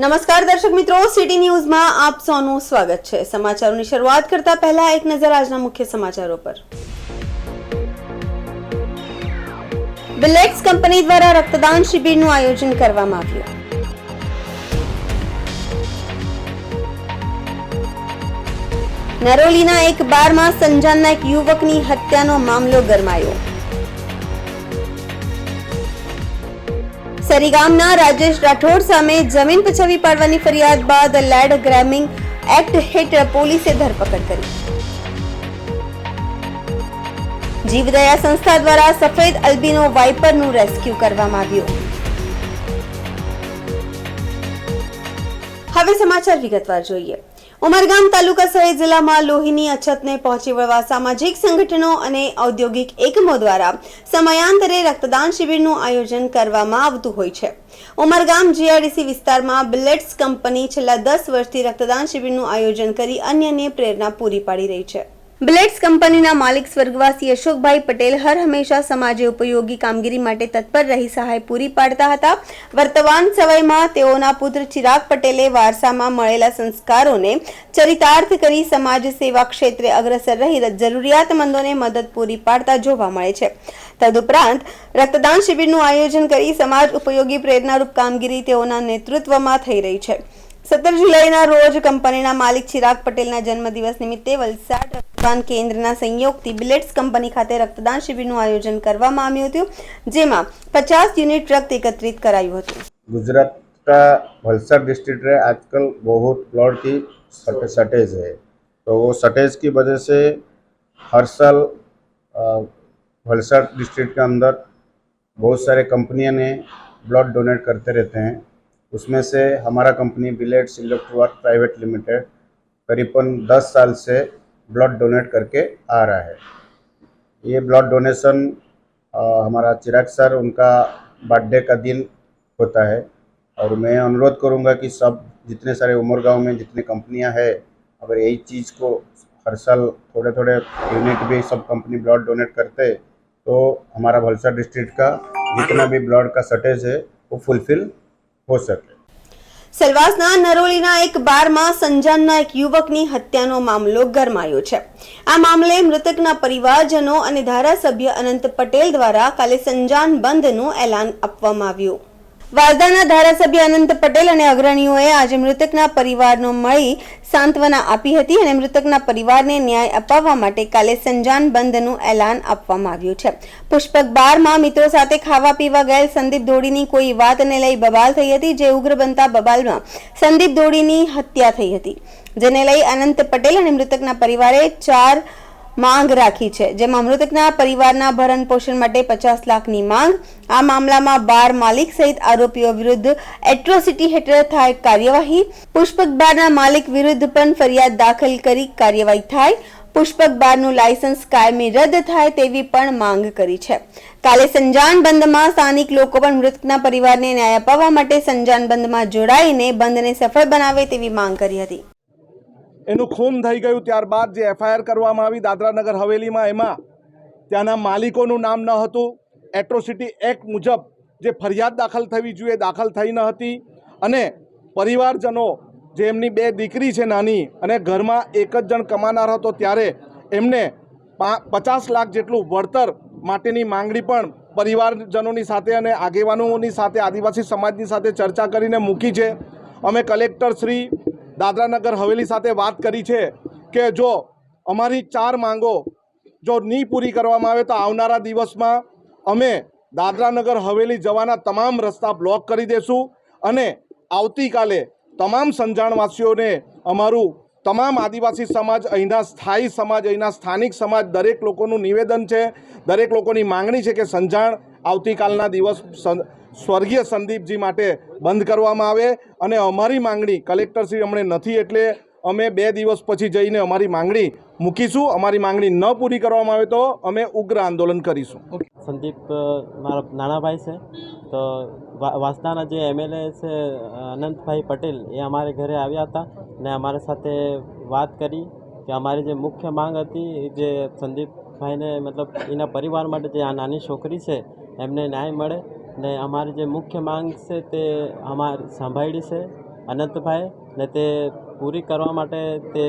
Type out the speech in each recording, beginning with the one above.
નમસ્કાર દર્શક મિત્રો, સિટી ન્યૂઝમાં આપ સૌનું સ્વાગત છે। સમાચારોની શરૂઆત કરતા પહેલા એક નજર આજના મુખ્ય સમાચારો પર। બિલેટ્સ કંપની દ્વારા રક્તદાન શિબિરનું આયોજન કરવામાં આવ્યું। નરોલીના એક બારમાં સંજાનના એક યુવકની હત્યાનો મામલો ગરમાયો। સરીગામના રાજેશ રાઠોડ સામે જમીન પચાવી પાડવાની ફરિયાદ બાદ લેન્ડ ગ્રેબિંગ એક્ટ હેઠળ પોલીસે ધરપકડ કરી। જીવદયા સંસ્થા દ્વારા સફેદ અલ્બિનો વાઇપરનું રેસ્ક્યુ કરવામાં આવ્યું। હવે સમાચાર વિગતવાર જોઈએ। ઉમરગામ તાલુકા સહિત જિલ્લામાં લોહીની અછતને પહોંચી વળવા સામાજિક સંગઠનો અને ઔદ્યોગિક એકમો દ્વારા સમયાંતરે રક્તદાન શિબિરનું આયોજન કરવામાં આવતું હોય છે। ઉમરગામ જીઆઈડીસી વિસ્તારમાં બિલેટ્સ કંપની છેલ્લા 10 વર્ષથી રક્તદાન શિબિરનું આયોજન કરી અન્યને પ્રેરણા પૂરી પાડી રહી છે। બિલેટ્સ કંપનીના માલિક સ્વર્ગવાસી અશોકભાઈ પટેલ હર હંમેશા સમાજે ઉપયોગી કામગીરી માટે તત્પર રહી સહાય પૂરી પાડતા હતા। વર્તમાન સમયમાં તેઓના પુત્ર ચિરાગ પટેલે વારસામાં મળેલા સંસ્કારોને ચરિતાર્થ કરી સમાજ સેવા ક્ષેત્રે અગ્રસર રહી જરૂરિયાતમંદોને મદદ પૂરી પાડતા જોવા મળે છે। તદુપરાંત રક્તદાન શિબિરનું આયોજન કરી સમાજ ઉપયોગી પ્રેરણારૂપ કામગીરી તેઓના નેતૃત્વમાં થઈ રહી છે। 17 જુલાઈના રોજ કંપનીના માલિક ચિરાગ પટેલના જન્મદિવસ નિમિત્તે વલસાડ રક્તદાન કેન્દ્રના સંયોગથી બિલેટ્સ કંપની ખાતે રક્તદાન શિબિરનું આયોજન કરવામાં આવ્યું હતું, જેમાં 50 यूनिट रक्त एकत्रित कराયું હતું। गुजरात का वलसाड डिस्ट्रिक्ट में आजकल बहुत ब्लड की शॉर्टेज है, तो वो शॉर्टेज की वजह से हर साल वलसाड डिस्ट्रिक्ट के अंदर बहुत सारे कंपनियां ने ब्लड डोनेट करते रहते हैं। उसमें से हमारा कंपनी बिलेट्स इलेक्ट्रोवर्क प्राइवेट लिमिटेड करीबन 10 साल से ब्लड डोनेट करके आ रहा है। ये ब्लड डोनेशन हमारा चिराग सर उनका बर्थडे का दिन होता है, और मैं अनुरोध करूंगा कि सब जितने सारे उमरगांव में जितने कंपनियां हैं, अगर यही चीज़ को हर साल थोड़े थोड़े यूनिट भी सब कंपनी ब्लड डोनेट करते तो हमारा वलसाड डिस्ट्रिक्ट का जितना भी ब्लड का शॉर्टेज है वो फुलफिल हो सके। સેલવાસના નરોલીના એક બારમાં સંજાનના એક યુવકની હત્યાનો મામલો ગરમાયો છે। આ મામલે મૃતકના પરિવારજનો અને ધારાસભ્ય અનંત પટેલ દ્વારા કાલે સંજાન બંધનું એલાન આપવામાં આવ્યું। વાસદાના ધારાસભ્ય અનંત પટેલ અને અગ્રણીઓએ આજે મૃતકના પરિવારનો મળી સાંત્વના આપી હતી અને મૃતકના પરિવારને ન્યાય અપાવવા માટે કાલે સંજાન બંધનું એલાન આપવામાં આવ્યું છે। પુષ્પક બારમાં મિત્રો સાથે ખાવા પીવા ગયેલ સંદીપ દોડીની કોઈ વાતને લઈ બબાલ થઈ હતી, જે ઉગ્ર બનતા બબાલમાં સંદીપ દોડીની હત્યા થઈ હતી, જેને લઈ અનંત પટેલ અને મૃતકના પરિવારે 4 માંગ રાખી છે, જેમાં મૃતકના પરિવારના ભરણ પોષણ માટે 50 લાખની માંગ। આ મામલામાં બાર માલિક સહિત આરોપીઓ વિરુદ્ધ એટ્રોસિટી હેઠળ થાય કાર્યવાહી। પુષ્પક બારના માલિક વિરુદ્ધ પણ ફરિયાદ દાખલ કરી કાર્યવાહી થાય। પુષ્પક બારનું લાયસન્સ કાયમી રદ થાય તેવી પણ માંગ કરી છે। કાલે સંજાન બંધમાં સ્થાનિક લોકો પણ મૃતકના પરિવારને ન્યાય અપાવવા માટે સંજાન બંધમાં જોડાઈને બંધને સફળ બનાવે તેવી માંગ કરી હતી। એનું ખૂન થઈ ગયું ત્યારબાદ જે એફઆઈઆર કરવામાં આવી દાદરાનગર હવેલીમાં, એમાં ત્યાંના માલિકોનું નામ ન હતું। એટ્રોસિટી એક્ટ મુજબ જે ફરિયાદ દાખલ થવી જોઈએ દાખલ થઈ ન હતી, અને પરિવારજનો જે એમની 2 દીકરી છે નાની, અને ઘરમાં એક જ જણ કમાનાર હતો, ત્યારે એમને 50 લાખ જેટલું વળતર માટેની માંગણી પણ પરિવારજનોની સાથે અને આગેવાનોની સાથે આદિવાસી સમાજની સાથે ચર્ચા કરીને મૂકી છે। અમે કલેક્ટર શ્રી દાદરાનગર હવેલી સાથે વાત કરી છે કે જો અમારી 4 માંગો જો નહીં પૂરી કરવામાં આવે તો આવનારા દિવસમાં અમે દાદરાનગર હવેલી જવાના તમામ રસ્તા બ્લોક કરી દેશું, અને આવતીકાલે તમામ સંજાણવાસીઓને અમારું તમામ આદિવાસી સમાજ, અહીંના સ્થાયી સમાજ, અહીંના સ્થાનિક સમાજ, દરેક લોકોનું નિવેદન છે, દરેક લોકોની માંગણી છે કે સંજાણ આવતીકાલના દિવસ સ્વર્ગીય સંદીપજી માટે બંધ કરવામાં આવે। અને અમારી માંગણી કલેક્ટરશ્રી હમણે નથી, એટલે અમે 2 દિવસ પછી જઈને અમારી માંગણી મૂકીશું। અમારી માંગણી ન પૂરી કરવામાં આવે તો અમે ઉગ્ર આંદોલન કરીશું। संदीप મારા નાના ભાઈ છે, તો વાસદાના જે એમએલએ છે અનંત ભાઈ પટેલ એ અમારે ઘરે આવ્યા હતા ને અમારી સાથે વાત કરી કે અમારી જે મુખ્ય માંગ હતી જે સંદીપભાઈને મતલબ એના પરિવાર માટે જે આ નાની છોકરી છે એમને ન્યાય મળે ને અમારી જે મુખ્ય માંગ છે તે અમારી સાંભળી છે અનંતભાઈ ને તે પૂરી કરવા માટે તે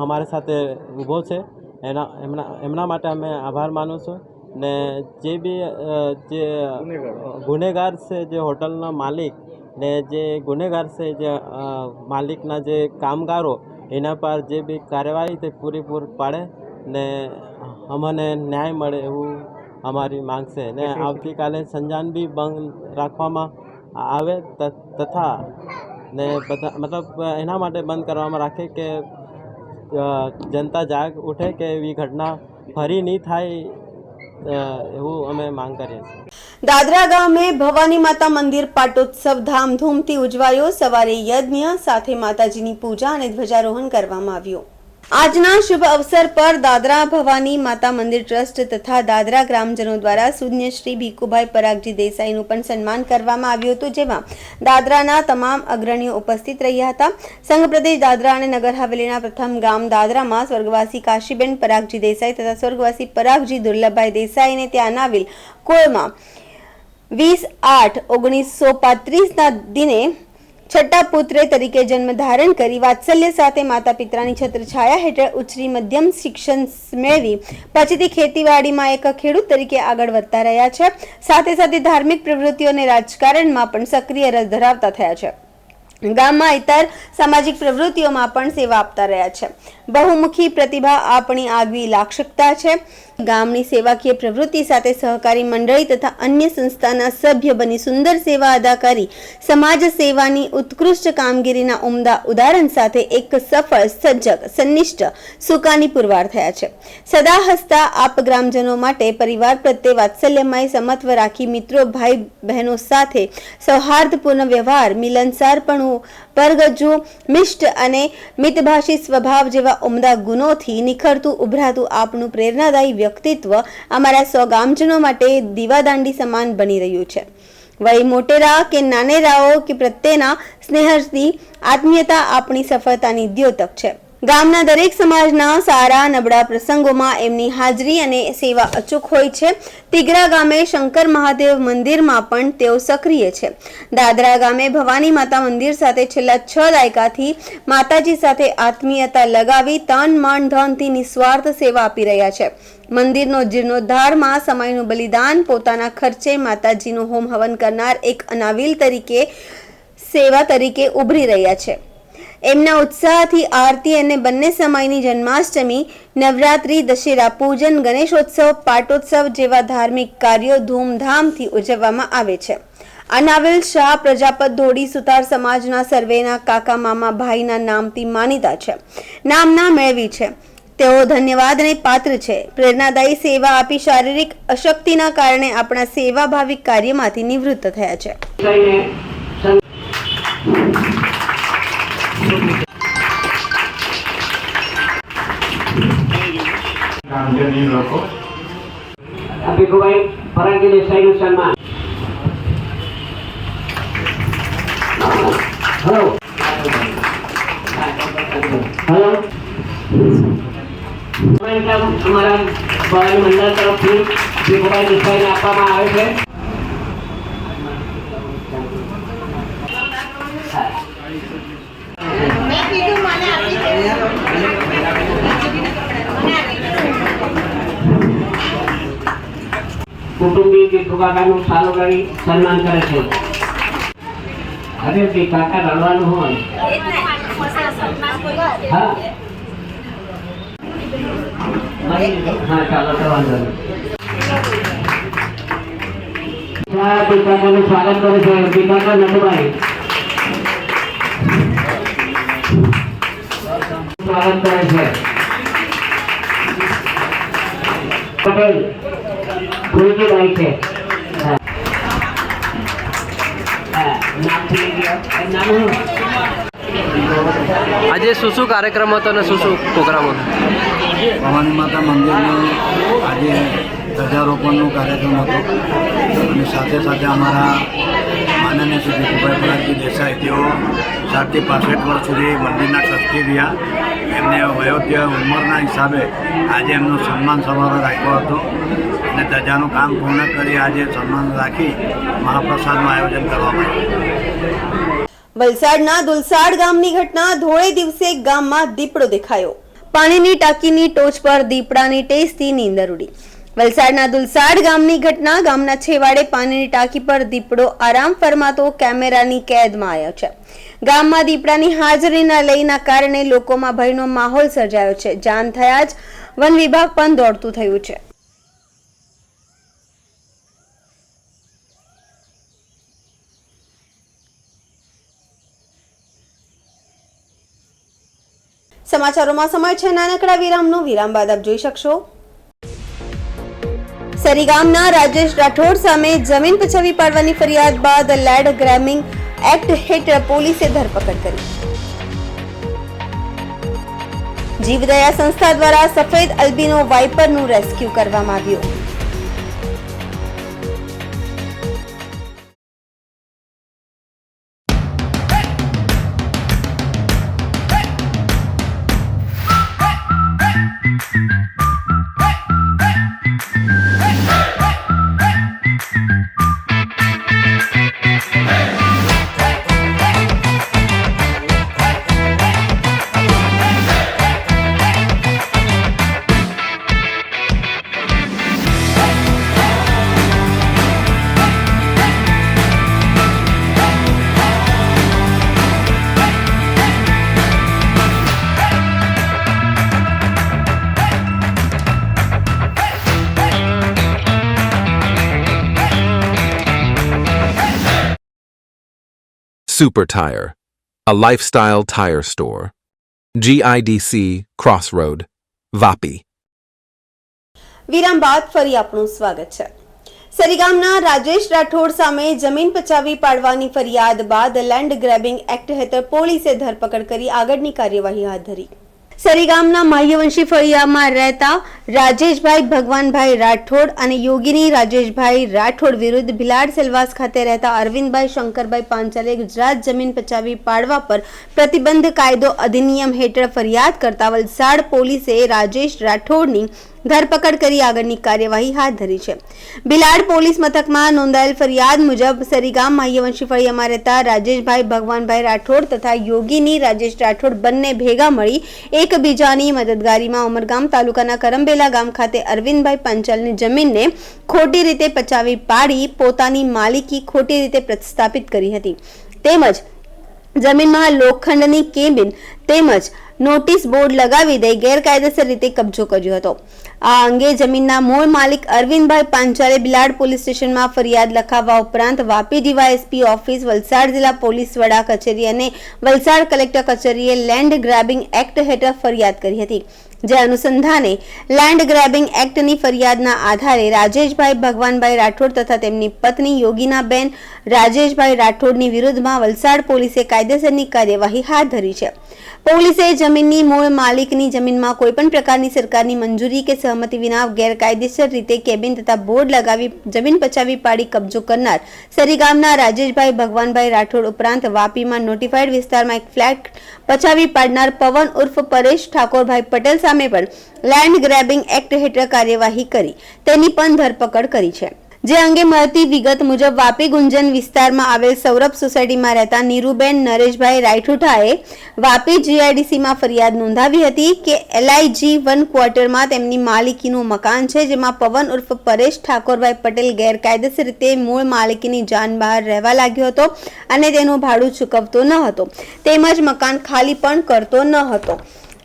અમારી સાથે ઊભો છે. એમના માટે અમે આભાર માનું છું. ને જે બી જે ગુનેગાર છે, જે હોટલના માલિક ને જે ગુનેગાર છે, જે માલિકના જે કામગારો, એના પર જે બી કાર્યવાહી તે પૂરી પાડે ને અમને ન્યાય મળે એવું અમારી માંગ છે. ને આવતીકાલે સંજાન બી બંધ રાખવામાં આવે તથા ને બધા મતલબ એના માટે બંધ કરવામાં રાખે કે જનતા જાગ ઉઠે કે એવી ઘટના ફરી નહીં થાય એવું અમે માંગ કરીએ છીએ. દાદરા ગામે ભવાની માતા મંદિર પાટોત્સવ ધામધૂમથી ઉજવાયો. સવારે યજ્ઞ સાથે માતાજીની પૂજા અને ધ્વજારોહણ કરવામાં આવ્યું. આજના શુભ અવસર પર દાદરા ભવાની માતા મંદિર ટ્રસ્ટ તથા દાદરા ગ્રામજનો દ્વારા સુજ્ઞ શ્રી ભીખુભાઈ પરાગજી દેસાઈનું પણ સન્માન કરવામાં આવ્યું હતું, જેમાં દાદરાના તમામ અગ્રણીઓ ઉપસ્થિત રહ્યા હતા. સંઘ પ્રદેશ દાદરા અને નગર હવેલીના પ્રથમ ગામ દાદરામાં સ્વર્ગવાસી કાશીબેન પરાગજી દેસાઈ તથા સ્વર્ગવાસી પરાગજી દુર્લભભાઈ દેસાઈને ત્યાં આવેલ કોળમાં 20/8/1935ના દિને છઠ્ઠા પુત્રે તરીકે જન્મ ધારણ કરી વાત્સલ્ય સાથે માતા પિતાની છત્રછાયા હેઠળ ઉછરી મધ્યમ શિક્ષણ મેળવી પછીથી ખેતીવાડીમાં એક ખેડૂત તરીકે આગળ વધતા રહ્યા છે. સાથે સાથે ધાર્મિક પ્રવૃત્તિઓ અને રાજકારણમાં પણ સક્રિય રસ ધરાવતા થયા છે. ગામમાં ઇતર સામાજિક પ્રવૃત્તિઓમાં પણ સેવા આપતા રહ્યા છે. બહુમુખી પ્રતિભા આપણી આગવી લાક્ષણિકતા છે. ગામની સેવાકીય પ્રવૃત્તિ સાથે સહકારી મંડળી તથા અન્ય સંસ્થાના સભ્ય બની સુંદર સેવા અદા કરી સમાજ સેવાની ઉત્કૃષ્ટ કામગીરીના ઉમદા ઉદાહરણ સાથે એક સફળ, સજ્જક, સંનિષ્ઠ, સુકાની પુરવાર થયા છે. સદા હસતા આપ ગ્રામજનો માટે પરિવાર પ્રત્યે વાત્સલ્યમય સમત્વ રાખી મિત્રો, ભાઈ બહેનો સાથે સૌહાર્દપૂર્ણ વ્યવહાર, મિલનસારપણું, પરગજુ, મિષ્ટ અને મિતભાષી સ્વભાવ જેવા ઉમદા ગુણોથી નિખરતું ઉભરાતું આપનું પ્રેરણાદાયી વ્યક્તિત્વ અમારા સૌ ગામજનો માટે દીવાદાંડી સમાન બની રહ્યું છે. વય મોટેરા કે નાનેરાઓ કે પ્રત્યેના સ્નેહથી આત્મીયતા આપણી સફળતાની દ્યોતક છે. ગામના દરેક સમાજના સારા નબળા પ્રસંગોમાં એમની હાજરી અને સેવા અચૂક હોય છે. તિગરા ગામે શંકર મહાદેવ મંદિરમાં પણ તેઓ સક્રિય છે. દાદરા ગામે ભવાની માતા મંદિર સાથે છેલ્લા 6 દાયકાથી માતાજી સાથે આત્મીયતા લગાવી તન મન ધનથી નિસ્વાર્થ સેવા આપી રહ્યા છે. મંદિરનો જીર્ણોદ્ધારમાં સમયનું બલિદાન, પોતાના ખર્ચે માતાજીનું હોમ હવન કરનાર એક અનાવિલ તરીકે સેવા તરીકે ઉભરી રહ્યા છે. એમના ઉત્સાહથી આરતી અને બંને સમયની જન્માષ્ટમી, નવરાત્રી, દશેરા પૂજન, ગણેશોત્સવ, પાટોત્સવ જેવા ધાર્મિક કાર્યો ધૂમધામથી ઉજવવામાં આવે છે. અનાવિલ શાહ પ્રજાપત ધોડી સુતાર સમાજના સર્વેના કાકા મામા ભાઈના નામથી માનીતા છે. નામના મેળવી છે. તેઓ ધન્યવાદને પાત્ર છે. પ્રેરણાદાયી સેવા આપી શારીરિક અશક્તિના કારણે આપણા સેવાભાવિક કાર્યમાંથી નિવૃત્ત થયા છે. ભીખુભાઈ પરાગજી દેસાઈનું સન્માન. હેલો હેલો અમારા ભવાની મંડળ તરફથી ભીખુભાઈ દેસાઈને આપવામાં આવે છે. કુટુંબી ભીખુ કાકાનું સાલો કરી સન્માન કરે છે. હવે ભીખુ કાકા રડવાનું હોય હા હા ચાલો તો વાંધો નહીં. ભીખુ કાકાનું સ્વાગત કરે છે ભીખુ કાકા નટુભાઈ. સ્વાગત કરે છે પટેલ ભૂલજીભાઈ છે. આજે શું શું કાર્યક્રમ હતો અને શું શું પ્રોગ્રામ હતો? ભવાની માતા મંદિરનું આજે ધ્વજારોપણનો કાર્યક્રમ હતો અને સાથે સાથે અમારા માનનીય શ્રી ભીખુભાઈ પરાગજી દેસાઈ તેઓ 60 થી 65 વર્ષ સુધી મંદિરના ટ્રસ્ટી રહ્યા. એમને વયોવૃદ્ધ ઉંમરના હિસાબે આજે એમનો સન્માન સમારોહ રાખ્યો હતો અને ધજાનું કામ પૂર્ણ કરી આજે સન્માન રાખી મહાપ્રસાદનું આયોજન કરવામાં આવ્યું. વલસાડના દુલસાડ ગામની ઘટના. ધોળે દિવસે ગામમાં દીપડો દેખાયો. પાણીની ટાંકીની ટોચ પર દીપડાની ટેસ્ટથી નીંદર ઉડી. વલસાડના દુલસાડ ગામની ઘટના. ગામના છેવાડે પાણીની ટાંકી પર દીપડો આરામ ફરમાતો કેમેરાની કેદમાં આવ્યો છે. ગામમાં દીપડાની હાજરીના લઈના કારણે લોકોમાં ભયનો માહોલ સર્જાયો છે. જાણ થયા જ વન વિભાગ પણ દોડતું થયું છે. સમાચારોમાં સમય છે નાનકડા વિરામનો. વિરામ બાદ આપ જોઈ શકશો. સરીગામના રાજેશ રાઠોડ સામે જમીન પચાવી પાડવાની ફરિયાદ બાદ લેન્ડ ગ્રેબિંગ એક્ટ હેઠળ પોલીસે ધરપકડ કરી. જીવદયા સંસ્થા દ્વારા સફેદ અલ્બિનો વાઇપરનું રેસ્ક્યુ કરવામાં આવ્યું. Super Tire, a lifestyle tire store. GIDC Crossroad, Vapi. વિરામ બાદ ફરી આપનું સ્વાગત છે. સરીગામના રાજેશ રાઠોડ સામે જમીન પચાવી પાડવાની ફરિયાદ બાદ લેન્ડ ગ્રેબિંગ એક્ટ હેઠળ પોલીસે ધરપકડ કરી આગળની કાર્યવાહી હાથ ધરી. સરીગામના માહ્યવંશી ફળિયામાં રહેતા રાજેશભાઈ ભગવાનભાઈ રાઠોડ અને યોગીની રાજેશભાઈ રાઠોડ વિરુદ્ધ ભિલાડ સેલવાસ ખાતે રહેતા અરવિંદભાઈ શંકરભાઈ પાંચાલે ગુજરાત જમીન પચાવી પાડવા પર પ્રતિબંધ કાયદો અધિનિયમ હેઠળ ફરિયાદ કરતા વલસાડ પોલીસે રાજેશ રાઠોડની ધરપકડ કરી આગળની કાર્યવાહી હાથ ધરી છે. ભિલાડ પોલીસ મથકમાં નોંધાયેલ ફરિયાદ મુજબ સરીગામ માહ્યવંશી ફળિયામાં રહેતા રાજેશભાઈ ભગવાનભાઈ રાઠોડ તથા યોગીની રાજેશ રાઠોડ બંને ભેગા મળી એકબીજાની મદદગારીમાં ઉમરગામ તાલુકાના કરંબેલા ગામ ખાતે અરવિંદભાઈ પંચાલની જમીનને ખોટી રીતે પચાવી પાડી પોતાની માલિકી ખોટી રીતે પ્રસ્થાપિત કરી હતી. તેમજ જમીનમાં લોખંડની કેબિન તેમજ નોટિસ બોર્ડ લગાવી દઈ ગેરકાયદેસર રીતે કબજો કર્યો હતો. આ અંગે જમીનના મૂળ માલિક અરવિંદભાઈ પાંચાલે બિલાડ પોલીસ સ્ટેશનમાં ફરિયાદ લખાવવા ઉપરાંત વાપી ડીવાયએસપી ઓફિસ, વલસાડ જિલ્લા પોલીસ વડા કચેરી અને વલસાડ કલેક્ટર કચેરીએ લેન્ડ ગ્રેબિંગ એક્ટ હેઠળ ફરિયાદ કરી હતી. જે અનુસંધાને લેન્ડ ગ્રેબિંગ એક્ટની ફરિયાદના આધારે રાજેશભાઈ ભગવાનભાઈ રાઠોડ તથા તેમની પત્ની યોગીનાબેન રાજેશભાઈ રાઠોડની વિરુદ્ધમાં વલસાડ પોલીસે કાયદેસરની કાર્યવાહી હાથ ધરી છે. પોલીસે જમીનની મૂળ માલિકની જમીનમાં કોઈપણ પ્રકારની સરકારની મંજૂરી કે સહમતિ વિના ગેરકાયદેસર રીતે કેબિન તથા બોર્ડ લગાવી જમીન પચાવી પાડી કબજો કરનાર સરીગામના રાજેશભાઈ ભગવાનભાઈ રાઠોડ ઉપરાંત વાપીમાં નોટિફાઈડ વિસ્તારમાં એક ફ્લેટ પચાવી પાડનાર પવન ઉર્ફ પરેશ ઠાકોરભાઈ પટેલ સામે પણ લેન્ડ ગ્રેબિંગ એક્ટ હેઠળ કાર્યવાહી કરી તેની પણ ધરપકડ કરી છે. જે અંગે મળતી વિગત મુજબ વાપી ગુંજન વિસ્તારમાં આવેલ સૌરભ સોસાયટીમાં રહેતા નીરુબેન નરેશભાઈ રાયઠુઠાએ વાપી જીઆઈડીસીમાં ફરિયાદ નોંધાવી હતી કે LIG 1 ક્વાર્ટરમાં તેમની માલિકીનું મકાન છે, જેમાં પવન ઉર્ફ પરેશ ઠાકોરભાઈ પટેલ ગેરકાયદેસર રીતે મૂળ માલિકીની જાન બહાર રહેવા લાગ્યો હતો અને તેનું ભાડું ચૂકવતો ન હતો તેમજ મકાન ખાલી પણ કરતો ન હતો.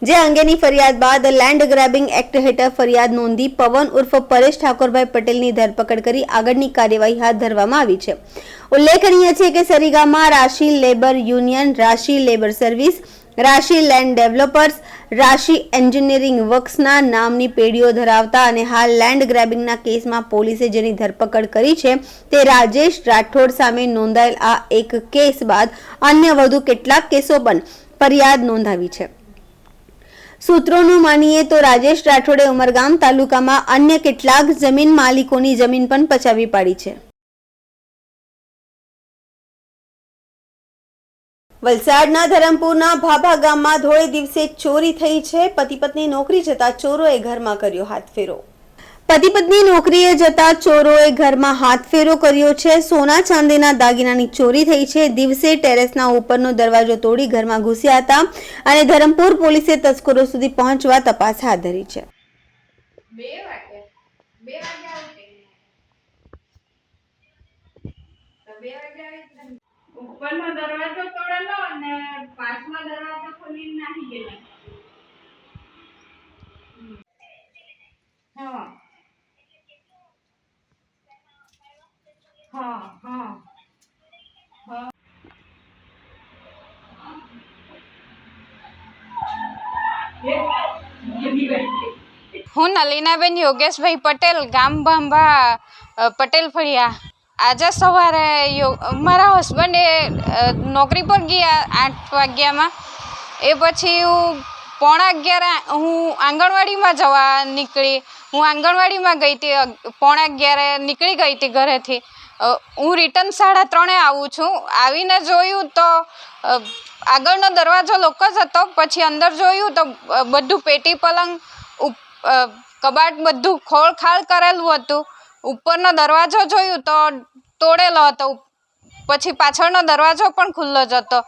જે અંગેની ફરિયાદ બાદ લેન્ડ ગ્રેબિંગ એક્ટ હેઠળ ફરિયાદ નોંધી પવન ઉર્ફ પરેશ ઠાકોરભાઈ પટેલની ધરપકડ કરી આગળની કાર્યવાહી હાથ ધરવામાં આવી છે. ઉલ્લેખનીય છે કે સરીગામમાં રાશિ લેબર યુનિયન, રાશિ લેબર સર્વિસ, રાશિ લેન્ડ ડેવલપર્સ, રાશિ એન્જિનિયરિંગ વર્ક્સના નામની પેઢીઓ ધરાવતા અને હાલ લેન્ડ ગ્રેબિંગના કેસમાં પોલીસે જેની ધરપકડ કરી છે તે રાજેશ રાઠોડ સામે નોંધાયેલ આ એક કેસ બાદ અન્ય વધુ કેટલાક કેસો પણ ફરિયાદ નોંધાવી છે. સૂત્રોનું માનીએ તો રાજેશ રાઠોડે ઉમરગામ તાલુકામાં અન્ય કેટલાક જમીન માલિકોની જમીન પણ પચાવી પાડી છે. વલસાડના ધરમપુરના ભાભા ગામમાં ધોળે દિવસે ચોરી થઈ છે. પતિ પત્ની નોકરી જતા ચોરોએ ઘરમાં કર્યો હાથફેરો. પતિ પત્ની નોકરીએ જતા ચોરોએ ઘરમાં હાથફેરો કર્યો છે. સોના ચાંદીના દાગીનાની ચોરી થઈ છે. દિવસે ટેરેસના ઉપરનો દરવાજો તોડી ઘરમાં ઘૂસ્યા હતા અને ધરમપુર પોલીસે તસ્કરો સુધી પહોંચવા તપાસ હાથ ધરી છે. ઉપરનો દરવાજો તોડેલો અને પાછનો દરવાજો ખોલીને નાહી ગયેલા. હા હા હા હા. હું નલીનાબેન યોગેશભાઈ પટેલ, ગામ ભાંભા, પટેલ ફળિયા. આજે સવારે મારા હસબન્ડે નોકરી પર ગયા 8 વાગ્યામાં. એ પછી હું 11:15 હું આંગણવાડીમાં જવા નીકળી. હું આંગણવાડીમાં ગઈ હતી, 11:15 નીકળી ગઈ હતી ઘરેથી. હું રિટર્ન 3:30 આવું છું. આવીને જોયું તો આગળનો દરવાજો લોક જ હતો. પછી અંદર જોયું તો બધું પેટી પલંગ કબાટ બધું ખોળખાળ કરેલું હતું. ઉપરનો દરવાજો જોયું તો તોડેલો હતો. પછી પાછળનો દરવાજો પણ ખુલ્લો જ હતો.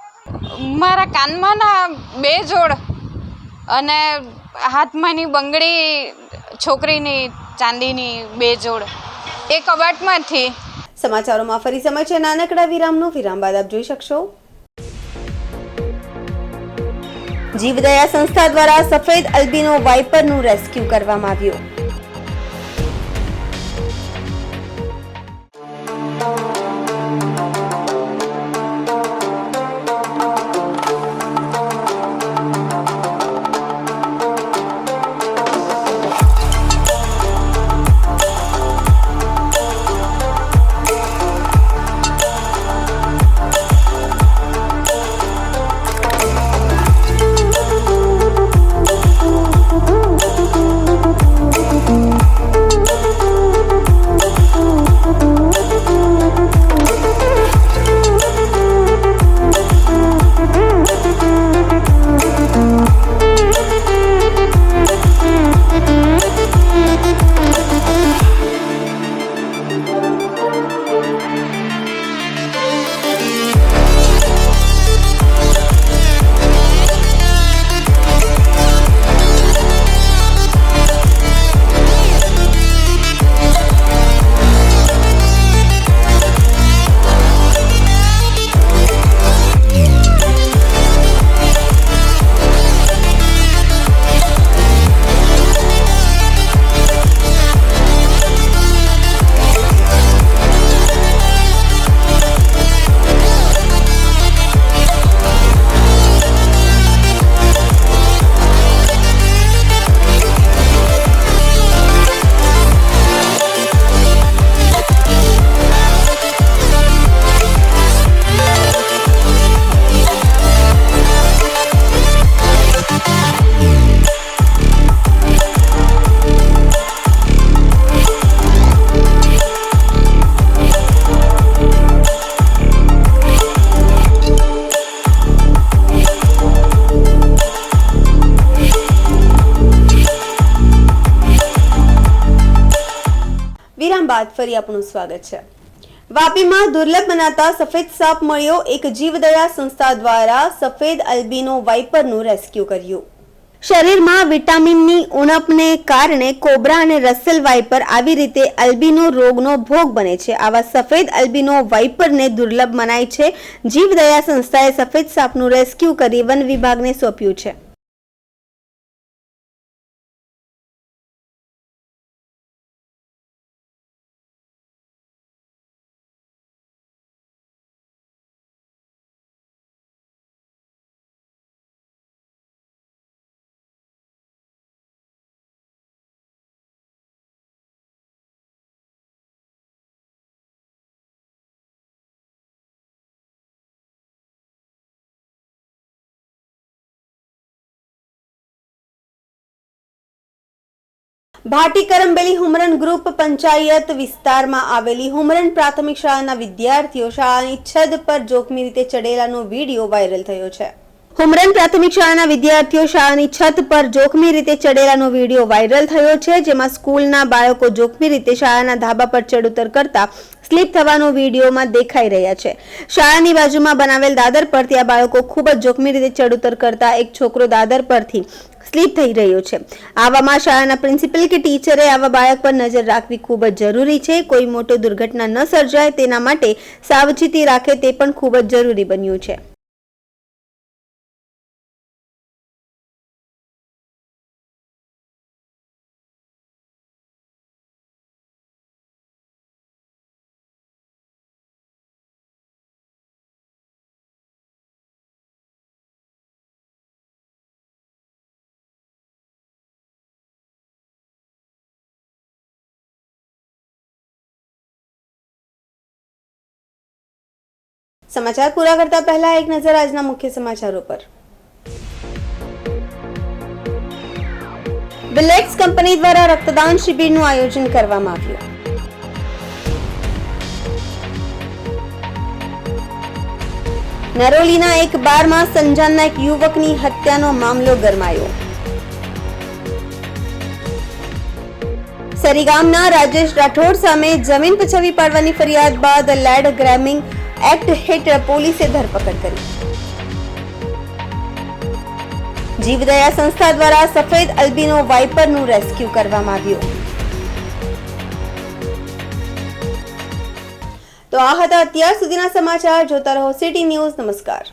મારા કાનમાંના 2 જોડ અને હાથમાંની બંગડી, છોકરીની ચાંદીની 2 જોડ એ કબાટમાંથી. સમાચારોમાં ફરી સમય છે નાનકડા વિરામનો. વિરામ બાદ આપ જોઈ શકશો. જીવદયા સંસ્થા દ્વારા સફેદ અલ્બિનો વાઇપરનું રેસ્ક્યુ કરવામાં આવ્યું. બાદ ફરી આપનું સ્વાગત છે. વાપીમાં દુર્લભ બનાતા સફેદ સાપ મળ્યો. એક જીવદયા સંસ્થા દ્વારા સફેદ અલ્બિનો વાઇપરનું રેસ્ક્યુ કર્યું. શરીરમાં વિટામિનની ઉણપને કારણે કોબ્રા અને રસેલ વાઇપર આવી રીતે અલ્બિનો રોગનો ભોગ બને છે. આવા સફેદ અલ્બિનો વાઇપરને દુર્લભ મનાય છે. જીવદયા સંસ્થાએ સફેદ સાપનું રેસ્ક્યુ કરી વન વિભાગને સોંપ્યું છે. ભાટી કરંબેલી હુમરન ગ્રુપ પંચાયત વિસ્તારમાં આવેલી હુમરન પ્રાથમિક શાળાના વિદ્યાર્થીઓ શાળાની છત પર જોખમી રીતે ચડેલાનો વિડીયો વાયરલ થયો છે. હુમરન પ્રાથમિક શાળાના વિદ્યાર્થીઓ શાળાની છત પર જોખમી રીતે ચડેલાનો વિડીયો વાયરલ થયો છે, જેમાં સ્કૂલના બાળકો જોખમી રીતે શાળાના ધાબા પર ચડ ઉતર કરતા સ્લીપ થવાનો વિડીયોમાં દેખાઈ રહ્યા છે. શાળાની બાજુમાં બનાવેલ દાદર પરથી આ બાળકો ખૂબ જ જોખમી રીતે ચડ ઉતર કરતા એક છોકરો દાદર પરથી સ્લીપ થઈ રહ્યો છે. આવામાં શાળાના પ્રિન્સિપલ કે ટીચરે આવા બાળક પર નજર રાખવી ખૂબ જ જરૂરી છે. કોઈ મોટો દુર્ઘટના ન સર્જાય તેના માટે સાવચેતી રાખે તે પણ ખૂબ જ જરૂરી બન્યું છે. સમાચાર પૂરા કરતા પહેલા એક નજર આજના મુખ્ય સમાચારો પર. બિલેટ્સ કંપની દ્વારા રક્તદાન શિબિરનું આયોજન કરવામાં આવ્યું. નરોલીના એક બારમાં સંજાનના એક યુવકની હત્યાનો મામલો ગરમાયો. સરીગામના રાજેશ રાઠોડ સામે જમીન પચાવી પાડવાની ફરિયાદ બાદ લેન્ડ ગ્રેબિંગ એક્ટ હેઠળ પોલીસે ધરપકડ કરી. જીવદયા સંસ્થા દ્વારા સફેદ અલ્બિનો વાઇપરનું રેસ્ક્યુ કરવામાં આવ્યું. તો આ હતા અત્યાર સુધીના સમાચાર. જોતા રહો સિટી ન્યૂઝ. નમસ્કાર.